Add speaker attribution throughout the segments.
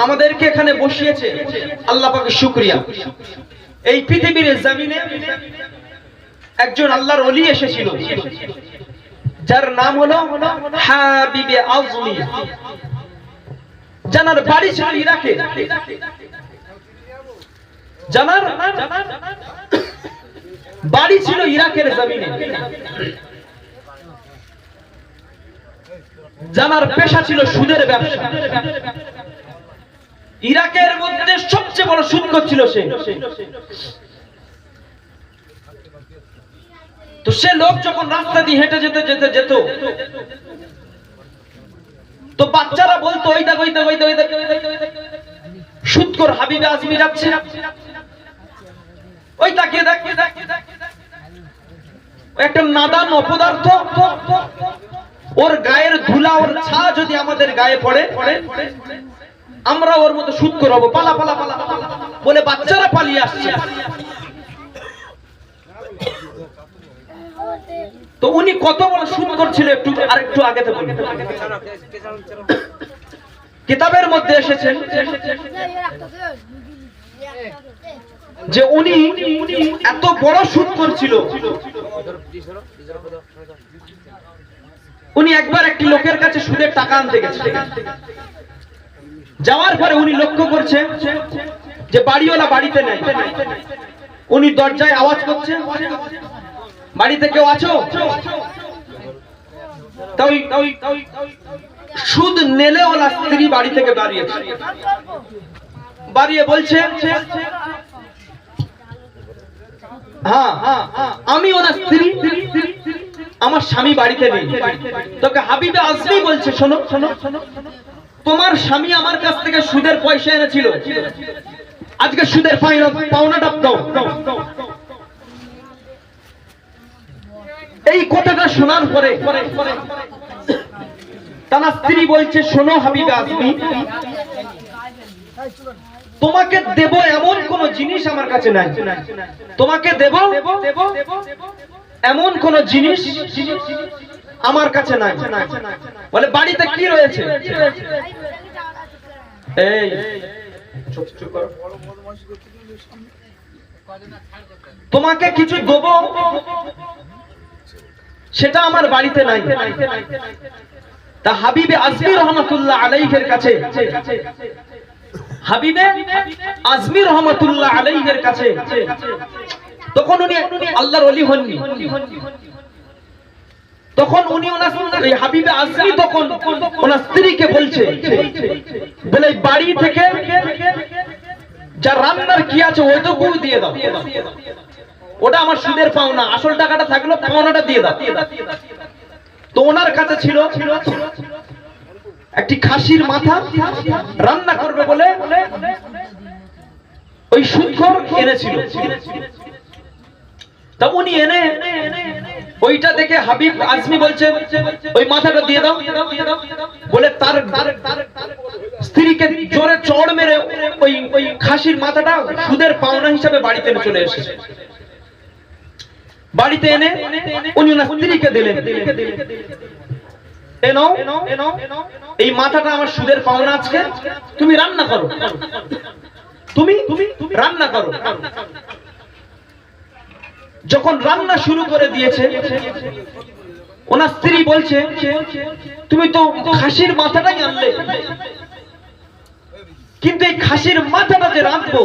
Speaker 1: আমাদেরকে এখানে বসিয়েছে আল্লাহ পাকের শুকরিয়া। এই পৃথিবীর জমিনে একজন আল্লাহর ওলি এসেছিল, যার নাম হলো হাবিবে আজমি। জানার বাড়ি ছিল ইরাকে, জানার বাড়ি ছিল ইরাকের জমিনে। জানার পেশা ছিল সুদের ব্যবসা। ইরাকের মধ্যে সবচেয়ে বড় সুদখোর ছিল সে। তো সে লোক যখন রাস্তা দিয়ে হেঁটে যেত তো বাচ্চারা বলতো ওই দেখ ওই দেখ ওই দেখ সুদখোর হাবিবে আজমি যাচ্ছে, ওই তাকিয়ে দেখ। একটা নাদান অপদার্থ, ওর গায়ের ধুলা ওর ছা যদি আমাদের গায়ে পড়ে আমরা ওর মতো সুদখোর হবো, পালা পালা পালা বলে বাচ্চারা পালিয়ে আসছে। তো উনি কত বড় সুদখোর ছিল একটু আরেকটু আগে থেকে বলুন। কিতাবের মধ্যে এসেছেন যে উনি এত বড় সুদখোর ছিল, উনি একবার একটি লোকের কাছে সুদের টাকা আনতে গেছে। যাওয়ার পরে উনি লক্ষ্য করছে যে বাড়িওয়ালা বাড়িতে নেই। উনি দরজায় আওয়াজ করছে, বাড়িতে কেউ আছো? সুদ নেলেওয়ালা স্ত্রী বাড়ি থেকে বাড়িয়ে বলছে, হ্যাঁ আমি ওনার স্ত্রী, আমার স্বামী বাড়িতে নেই। তোকে হাবিবে আজমি বলছে, শোনো শোনো, তোমার স্বামী আমার কাছ থেকে সুদের পয়সা এনেছিল, আজকে সুদের পাওনাটা দাও। এই কথাটা শোনার পরে তার স্ত্রী বলছে, শোনো হাবিবে আজমি, তোমাকে দেব এমন কোন জিনিস আমার কাছে নাই, তোমাকে দেব এমন কোন জিনিস আমার কাছে নাই। বলে বাড়িতে কি রয়েছে? এই তোমাকে কিছু দেব, সেটা আমার বাড়িতে নাই। তা হাবিবে আজমি রহমাতুল্লাহ আলাইহির কাছে, হাবিবে আজমি রহমাতুল্লাহ আলাইহির কাছে তখন উনি আল্লাহর ওলি হননি। তখন উনি ওনার হাবিবে আজমি তখন ওনার স্ত্রীকে বলছে, বলে বাড়ি থেকে যা রান্নার কি আছে ওইটুকু দিয়ে দাও, ওটা আমার সুদের পাওনা, আসল টাকাটা থাকলো, পাওনাটা দিয়ে দাও। তো ওনার কাছে ছিল একটি খাসির মাথা, রান্না করবে বলে ওই সুদখোর এনেছিল। তা উনি এনে ওইটা দেখে হাবিব আজমি বলছে, ওই মাথাটা দিয়ে দাও বলে তার স্ত্রীকে জোরে চড় মেরে ওই খাসির মাথাটা সুদের পাওনা হিসাবে বাড়িতে এনে চলে এসেছে। বাড়িতে এনে উনি ওনার স্ত্রীকে দিলেন, এই মাথাটা আমার সুদের পাওনা, আজকে তুমি রান্না করো, তুমি রান্না করো। যখন রান্না শুরু করে দিয়েছে, ওনার স্ত্রী বলছে, তুমি তো খাসির মাথাটাই আনলে, কিন্তু এই খাসির মাথাটা যে রাঁধবো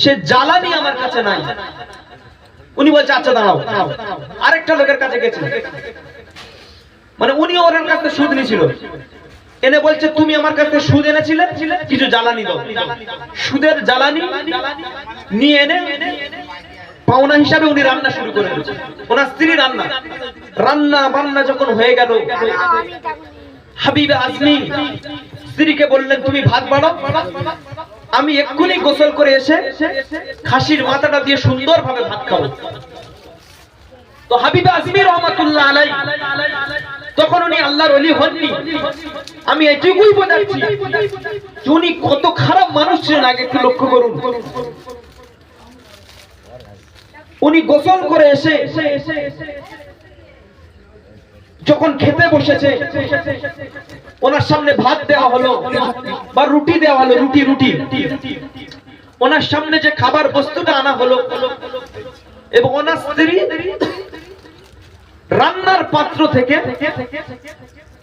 Speaker 1: সে জ্বালানি আমার কাছে নাই। উনি বলছে, আচ্ছা দাঁড়াও। আরেকটা লোকের কাছে গেছে, মানে উনি ওর কাছে সুদ নিয়েছিল, এনে বলছে, তুমি আমার কাছে সুদ এনেছিলে, কিছু জ্বালানি দাও। সুদের জ্বালানি নিয়ে এনে পাওনা হিসাবে উনি রান্না শুরু করে দিয়েছে। ওনার স্ত্রী রান্না বান্না যখন হয়ে গেল, হাবিবে আজমি স্ত্রীকে বললেন, তুমি ভাত বাড়ো, আমি এক্ষুনি গোসল করে এসে খাসির মাথাটা দিয়ে সুন্দরভাবে ভাত খাবো। তো হাবিবে আজমি রহমাতুল্লাহ আলাইহি তখন উনি আল্লাহর ওলি হননি। আমি এইটুকুই বোঝাচ্ছি উনি কত খারাপ মানুষ ছিলেন, আগে একটু লক্ষ্য করুন। উনি গোসল করে এসে যখন খেতে বসেছে, ওনার সামনে ভাত দেওয়া হলো বা রুটি দেওয়া হলো, রুটি রুটি ওনার সামনে যে খাবার বস্তুটা আনা হলো, এবং ওনার স্ত্রী রান্নার পাত্র থেকে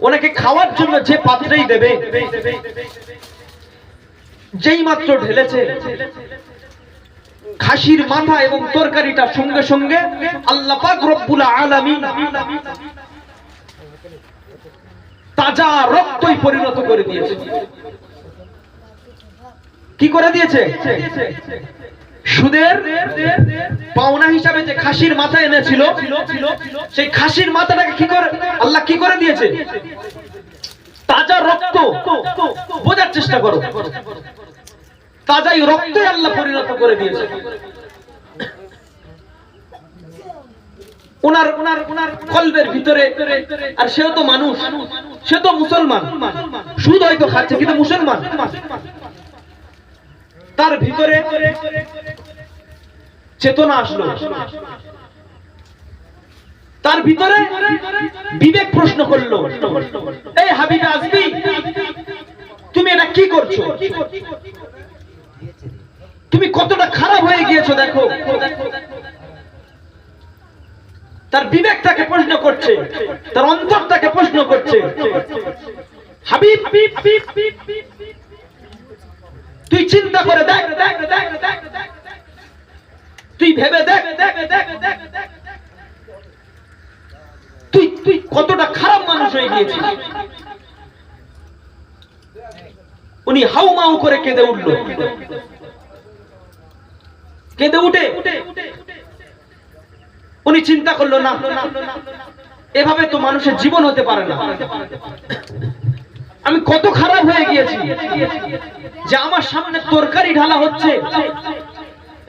Speaker 1: ওনাকে খাওয়ার জন্য যে পাত্রেই দেবে, যেই মাত্র ঢেলেছে, খাসির মাথা এবং তরকারিটা সঙ্গে সঙ্গে আল্লাহ পাক রব্বুল আলামিন তাজা রক্তই পরিণত করে দিয়েছে। কি করে দিয়েছে? সুদের পাওনা হিসাবে যে খাসির মাথা এনেছিল, সেই খাসির মাথাটাকে কি করে আল্লাহ কি করে দিয়েছে? তাজা রক্ত। বোঝার চেষ্টা করো, তাজাই রক্তে আল্লাহ পরিণত করে দিয়েছে। ওনার কলবের ভিতরে, আর সেও তো মানুষ, সে তো মুসলমান, সুদ হয়তো খাচ্ছে কিন্তু মুসলমান, তার ভিতরে চেতনা আসলো, তার ভিতরে বিবেক প্রশ্ন করলো, এই হাবিবে আজমি, তুমি এটা কি করছো? তুমি কতটা খারাপ হয়ে গিয়েছো দেখো। তার বিবেক তাকে প্রশ্ন করছে, তার অন্তর তাকে প্রশ্ন করছে, হাবিব তুই চিন্তা করে দেখ, তুই ভেবে দেখ, তুই কতটা খারাপ মানুষ হয়ে গিয়েছিস। উনি হাউমাউ করে কেঁদে উঠল। কেঁদে উঠে উনি চিন্তা করলো, না, এভাবে তো মানুষের জীবন হতে পারে না। আমি কত খারাপ হয়ে গিয়েছি যে আমার সামনে তরকারি ঢালা হচ্ছে,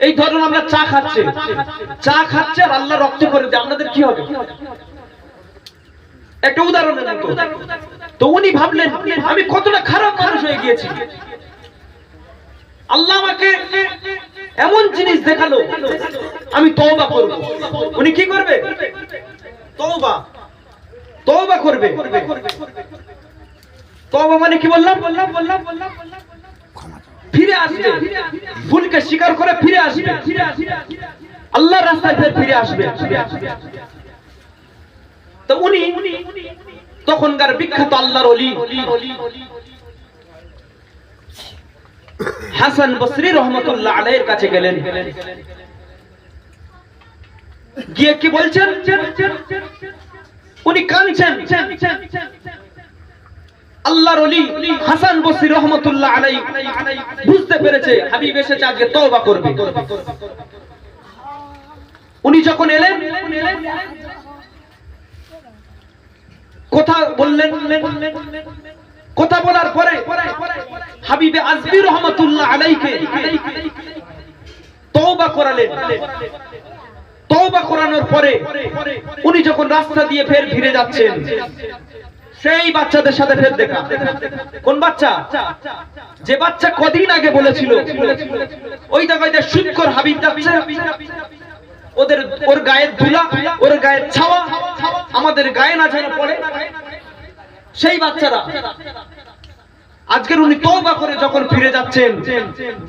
Speaker 1: এই ধরুন আমরা চা খাচ্ছে আর আল্লাহ রক্ত করে দেয়, আমাদের কি হবে? একটা উদাহরণ তো উনি ভাবলেন আমি কতটা খারাপ মানুষ হয়ে গিয়েছি, আল্লাহ আমাকে এমন জিনিস দেখালো, আমি তওবা করব। উনি কি করবে? তওবা করবে। তওবা মানে কি বললাম? ফিরে আসবে, ভুলকে স্বীকার করে ফিরে আসবে, আল্লাহর রাস্তায় ফিরে আসবে। তো উনি তখনকার বিখ্যাত আল্লাহর ওলি হাসান বসরি রহমতুল্লাহ আলাইহির কাছে গেলেন। গিয়ে কি বলছেন? উনি কাঁদছেন। আল্লাহর ওলি হাসান বসরি রহমতুল্লাহ আলাইহি বুঝতে পেরেছে হাবিব এসেছে, আজকে তওবা করবে। উনি যখন এলেন, কথা বললেন, কথা বলার পরে হাবিবে আজমি রহমতুল্লাহ আলাইহিকে তওবা করালেন। তওবা করানোর পরে উনি যখন রাস্তা দিয়ে ফিরে যাচ্ছেন, সেই বাচ্চাদের সাথে ফের দেখা। কোন বাচ্চা? যে বাচ্চা কদিন আগে বলেছিল ওই জায়গায় সুদখোর হাবিব যাচ্ছে, ওর গায়ের ধুলা, ওর গায়ের ছাওয়া আমাদের গায়ে না যেন পড়ে, সেই বাচ্চারা আজকের উনি তওবা করে যখন ফিরে যাচ্ছেন,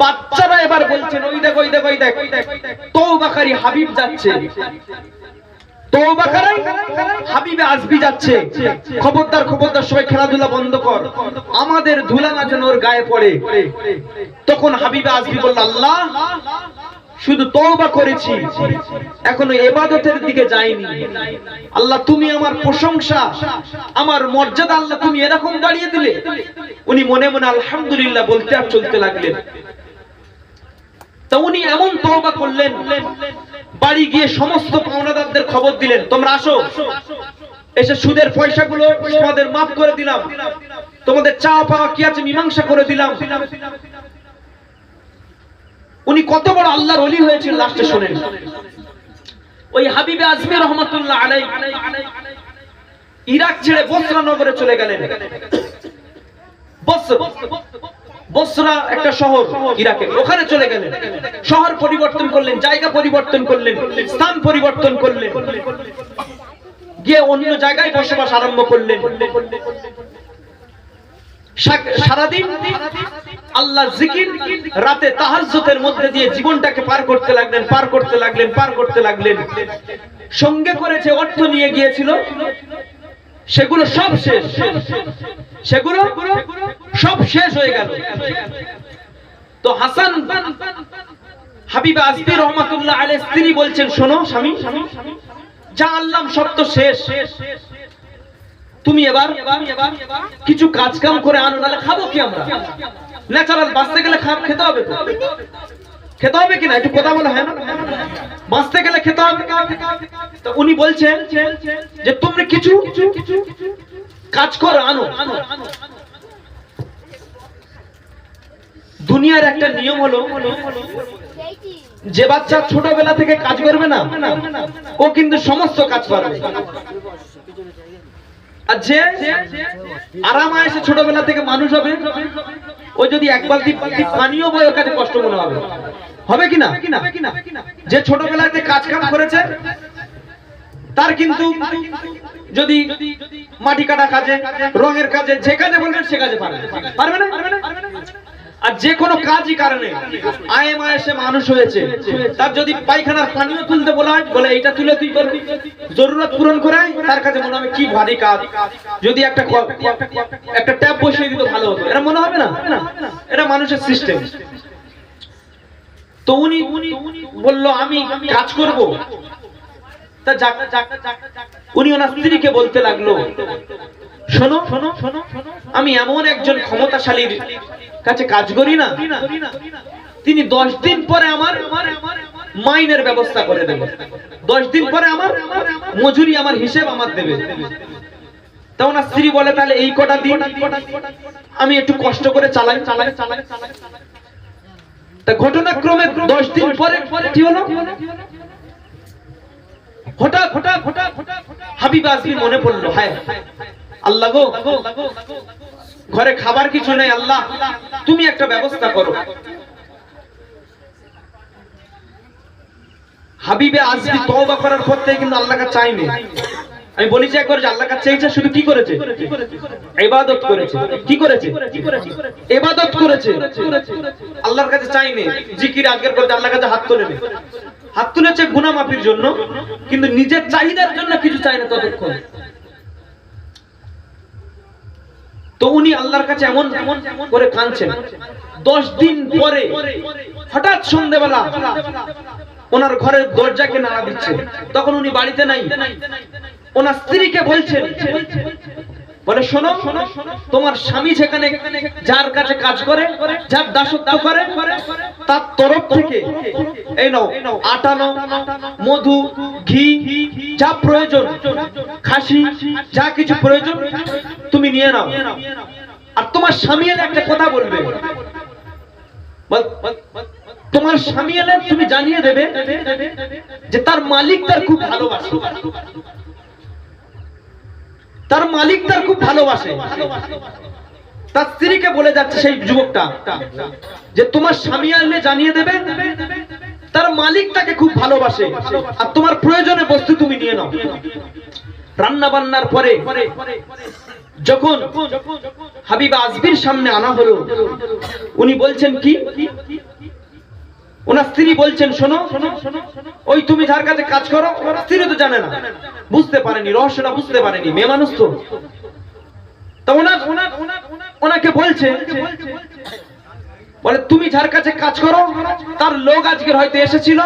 Speaker 1: বাচ্চারা এবার বলছেন ওই দেখ, তওবাকারী হাবিব যাচ্ছে, তওবাকারী হাবিবে আজমি যাচ্ছে। খবরদার সবাই খেলাধুলা বন্ধ কর, আমাদের ধুলা না যেন ওর গায়ে পড়ে। তখন হাবিবে আজমি বলল, আল্লাহ শুধু তওবা করেছি, এখনো ইবাদতের দিকে যাইনি। আল্লাহ তুমি আমার প্রশংসা, আমার মর্যাদা আল্লাহ তুমি এরকম দাঁড়িয়ে দিলে। উনি মনে মনে আলহামদুলিল্লাহ বলতে আর চলতে লাগলেন। তা উনি এমন তওবা করলেন, বাড়ি গিয়ে সমস্ত পাওনাদারদের খবর দিলেন, তোমরা আসো, এসে সুদের পয়সাগুলো তোমাদের মাফ করে দিলাম, তোমাদের চাওয়া পাওয়া কি আছে মীমাংসা করে দিলাম। উনি কত বড় আল্লাহর ওলি হয়েছিল লাস্টে শুনেন। ওই হাবিবে আজমি রহমতুল্লাহ আলাইহি ইরাক ছেড়ে বসরা নগরে চলে গেলেন। বসরা একটা শহর ইরাকে, ওখানে চলে গেলেন। শহর পরিবর্তন করলেন, জায়গা পরিবর্তন করলেন, স্থান পরিবর্তন করলেন। গিয়ে অন্য জায়গায় বসবাস আরম্ভ করলেন। সারাদিন আল্লাহ জিকির, রাতে তাহাজ্জুদের মধ্যে দিয়ে জীবনটাকে পার করতে লাগলেন। সঙ্গে করেছে অর্থ নিয়ে গিয়েছিল, সেগুলো সব শেষ হয়ে গেল। তো হাসান হাবিব আজমি রহমাতুল্লাহ আলাইহির স্ত্রী বলছেন, শোনো স্বামী, যা আল্লাহ সব তো শেষ, তুমি এবার কিছু কাজ কাম করে আনো, নাহলে খাবো কি আমরা? ন্যাচারাল বাঁচতে গেলে খেতে হবে কিনা? একটু কথা বলে, হ্যাঁ না? বাঁচতে গেলে খেতে হবে। তো উনি বলছেন যে তোমরা কিছু কাজ করে আনো। দুনিয়ার একটা নিয়ম হলো, যে বাচ্চা ছোটবেলা থেকে কাজ করবে না, ও কিন্তু সমস্ত কাজ পারবে। আর যে আরামায়েশে ছোটবেলা থেকে মানুষ হবে, ও যদি এক বালতি পানিও বয়, ওর কাছে কষ্ট মনে হবে কিনা? যে ছোটবেলাতে কাজ কাম করেছে, তার কিন্তু যদি মাটি কাটা কাজে, রঙের কাজে, যে কাজে বলবেন সে কাজে পারবে না। আর যে কোনো কাজই কারণে আয়েমায়েশে মানুষ হয়েছে, তার যদি পায়খানার পানিও তুলতে বলা হয়, বলে এইটা তুলে তুই করবি, জরুরত পূরণ করায়, তার কাছে মনে হবে কি ভারী কাজ, যদি একটা ট্যাপ বসিয়ে দিত ভালো হতো, এটা মনে হবে না? এটা মানুষের সিস্টেম। তো উনি বললো আমি কাজ করব। তা উনি ওনার স্ত্রীকে বলতে লাগলো, শোনো, আমি এমন একজন ক্ষমতাশালীর কাছে কাজ করি না, তিনি 10 দিন পরে আমার মাইনের ব্যবস্থা করে দেবে, 10 দিন পরে আমার মজুরি, আমার হিসেব আমার দেবে। তা ওনার স্ত্রী বলে, তাহলে এই কটা দিন আমি একটু কষ্ট করে চালাই। তা ঘটনাক্রমে 10 দিন পরে কি হলো, হঠাৎ হাবিব আজমি মনে পড়লো, হায় আল্লাহ গো, ঘরে খাবার কিছু নেই, আল্লাহ তুমি একটা ব্যবস্থা করো। হাবিবে আজমি তওবা করার পর থেকে কিন্তু আল্লাহর কাছে চাইনি। আমি বলি যে একবার, যে আল্লাহর কাছে চাইছে, শুধু কি করেছে? ইবাদত করেছে। কি করেছে? ইবাদত করেছে। আল্লাহর কাছে চাইনি, জিকির আজকের করতে আল্লাহর কাছে হাত তুলেছে গুনাহ মাফির জন্য, কিন্তু নিজের চাহিদার জন্য কিছু চায় না ততক্ষণ। তো উনি আল্লাহর কাছে এমন করে কাঁদছেন। 10 দিন পরে হঠাৎ সন্ধ্যেবেলা ওনার ঘরের দরজাকে নাড়া দিচ্ছে, তখন উনি বাড়িতে নাই। ওনার স্ত্রীকে বলছেন, বলে শোনো, তোমার স্বামী যেখানে যার কাছে কাজ করে, যার দাসত্ব করে, তার তরফ থেকে এই নাও আটা নাও, মধু, ঘি, যা প্রয়োজন, খাসি, যা কিছু প্রয়োজন তুমি নিয়ে নাও। আর তোমার স্বামী এলে একটা কথা বলবে, তোমার স্বামী এলে তুমি জানিয়ে দেবে যে তার মালিক তার খুব ভালোবাসে, তার মালিক তার খুব ভালোবাসে। তার স্ত্রীকে বলে যাচ্ছে সেই যুবকটা, যে তোমার স্বামী এলে জানিয়ে দেবে তার মালিক তাকে খুব ভালোবাসে, আর তোমার প্রয়োজনে বস্তু তুমি নিয়ে নাও। রান্না বান্নার পরে যখন হাবিব আজমির সামনে আনা হলো, উনি বলছেন কি, ওনার স্ত্রী বলছেন, শোনো, ওই তুমি যার কাছে কাজ করো, স্ত্রী তো জানে না, বুঝতে পারেনি, রহস্যটা বুঝতে পারেনি, মেয়ে মানুষ তো। ওনাকে বলছে, বলে তুমি যার কাছে কাজ করো, তার লোক আজকের হয়তো এসেছিল,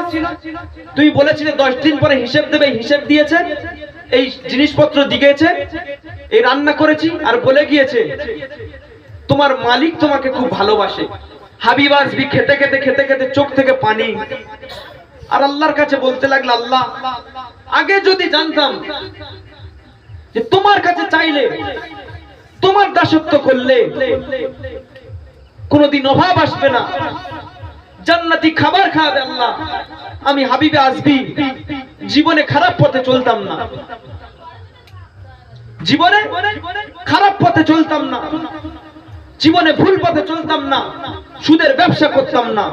Speaker 1: তুমি বলেছিলে 10 দিন পরে হিসেব দেবে, হিসেব দিয়েছে, এই জিনিসপত্র দিয়েছে, এই রান্না করেছি, আর বলে গিয়েছে তোমার মালিক তোমাকে খুব ভালোবাসে। হাবিব আজমি খেতে খেতে চোখ থেকে পানি, আর আল্লাহর কাছে বলতে লাগলো, আল্লাহ আগে যদি জানতাম যে তোমার কাছে চাইলে, তোমার দাসত্ব করলে কোনদিন অভাব আসবে না, জান্নাতি খাবার খাওয়াবে আল্লাহ, আমি হাবিবে আজমি জীবনে খারাপ পথে চলতাম না, জীবনে খারাপ পথে চলতাম না, জীবনে ভুল পথে চলতাম না, সুদের ব্যবসা করতাম না।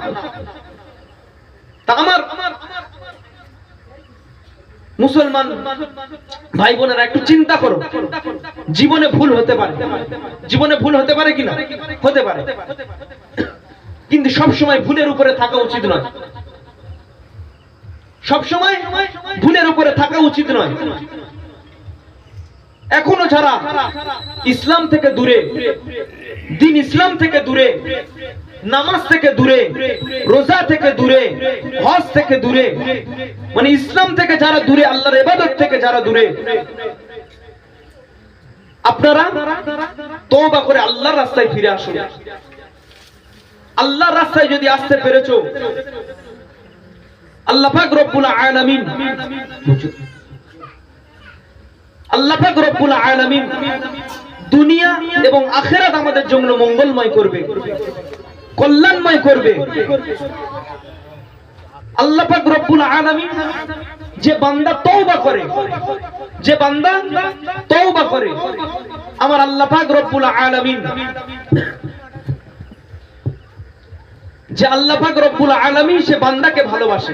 Speaker 1: তা আমার মুসলমান ভাই বোনেরা একটু চিন্তা করো, জীবনে ভুল হতে পারে, জীবনে ভুল হতে পারে কিনা, হতে পারে, কিন্তু সব সময় ভুলের উপরে থাকা উচিত নয়, সব সময় ভুলের উপরে থাকা উচিত নয়। এখনো যারা ইসলাম থেকে দূরে, দিন ইসলাম থেকে দূরে, নামাজ থেকে দূরে, রোজা থেকে দূরে, হজ থেকে দূরে, মানে ইসলাম থেকে যারা দূরে, আল্লাহর ইবাদত থেকে যারা দূরে, আপনারা তওবা করে আল্লাহর রাস্তায় ফিরে আসুন। আল্লাহর রাস্তায় যদি আসতে পেরেছো, আল্লাহ পাক রব্বুল আলামিন, আল্লাহ পাক রব্বুল আলামিন দুনিয়া এবং আখিরাত আমাদের জন্য মঙ্গলময় করবে, কল্যাণময় করবে। আল্লাহ পাক রব্বুল আলামিন যে বান্দা তওবা করে, যে বান্দা তওবা করে, আমার আল্লাহ পাক রব্বুল আলামিন, যে আল্লাহ পাক রব্বুল আলামিন সে বান্দাকে ভালোবাসে।